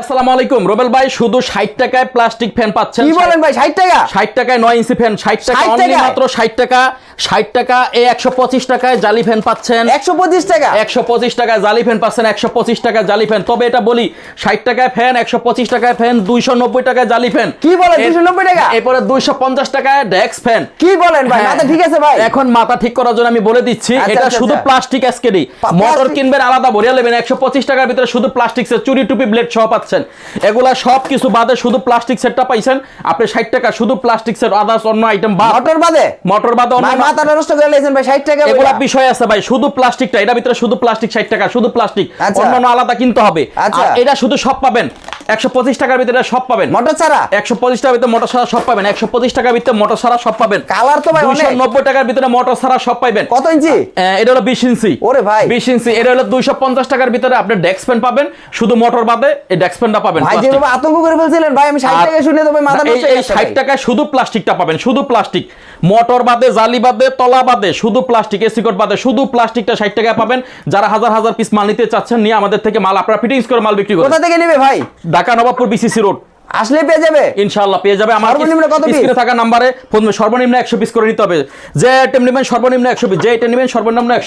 আসসালামু আলাইকুম রবেল ভাই, শুধু 60 টাকায় প্লাস্টিক ফ্যান পাচ্ছেন। কি বলেন ভাই? 60 টাকা? 60 টাকায় 9 ইঞ্চি ফ্যান, 60 টাকা 60 অনলি, টাকায়? মাত্র 60 টাকা। 60 টাকা এই 125 টাকায় জালি ফ্যান পাচ্ছেন। 125 টাকা? 125 টাকায় জালি ফ্যান পাচ্ছেন, 125 টাকায় জালি ফ্যান। তবে এটা বলি, 60 টাকায় ফ্যান, 125 টাকায় ফ্যান, 290 টাকায় জালি ফ্যান। কি বলেন? 290 টাকা? এরপরে 250 টাকায় ডেস্ক ফ্যান। কি বলেন ভাই? মাথা ঠিক আছে ভাই? এখন মাথা ঠিক করার জন্য আমি বলে দিচ্ছি, আচ্ছা, এটা আচ্ছা, শুধু আচ্ছা। Plastic SKD. Motor plastic? কিনবেন আলাদা ভরিয়া নেবেন, 125 টাকার ভিতরে শুধু প্লাস্টিক সেট, চুরি টুপি ব্লেড সহ পাচ্ছেন। এগুলা সব কিছু বাদে শুধু প্লাস্টিক সেটটা পাইছেন আপনি 60 টাকা, শুধু প্লাস্টিক সেট, আদার্স অন্য আইটেম বাদ। মোটর বাদে? মোটর বাদে অন্য ভাই মাথাটা নষ্ট করে লাইছেন ভাই। 60 টাকা এগুলা বইলা। বিষয় আছে ভাই, শুধু প্লাস্টিকটা, এটা ভিতরে শুধু প্লাস্টিক 60 টাকা, শুধু প্লাস্টিক, আচ্ছা। অন্যান্য আলাদা কিনতে হবে। আচ্ছা। আর এটা শুধু সব পাবেন 125 টাকার ভিতরে, সব পাবেন। মোটর ছাড়া? 125 টাকার ভিতরে মোটর ছাড়া সব পাবেন, 125 টাকার ভিতরে মোটর ছাড়া সব পাবেন। কালার তো ভাই অনেক। 290 টাকার ভিতরে মোটর ছাড়া সব পাবেন। কত ইঞ্চি? এটা হলো 20 ইঞ্চি। ওরে ভাই। 20 ইঞ্চি, এটা হলো 250 টাকার ভিতরে আপনি ডেস্ক ফ্যান পাবেন, শুধু মোটর বাদে এই ডেস্ক ফ্যানটা পাবেন। ভাই plastic। যেভাবে আতঙ্ক করে ফেলছিলেন ভাই, আমি 60 টাকা শুনে তো ভাই মাথা নষ্ট হয়ে এই গেছে 60 ভাই। টাকায় শুধু প্লাস্টিকটা পাবেন, শুধু প্লাস্টিক, মোটর বাদে, জালি বাদে, তলা বাদে, শুধু প্লাস্টিক, এসি কোড বাদে, শুধু প্লাস্টিকটা 60 টাকায় পাবেন। যারা হাজার হাজার পিস মাল নিতে চাচ্ছেন, নিয়ে আমাদের থেকে মাল আপনারা ফিটিংস করে মাল বিক্রি করেন। কোথা থেকে নেবে ভাই? ঢাকা নবাবপুর বিসিসি রোড আসলে পেয়ে যাবে ইনশাআল্লাহ পেয়ে যাবে। আমার সর্বনিম্ন কত piece? স্ক্রিনে থাকা নম্বরে ফোন, সর্বনিম্ন 100 পিস করে নিতে হবে। যে আইটেম নেবেন সর্বনিম্ন 100 পিস, যে আইটেম নেবেন সর্বনিম্ন 100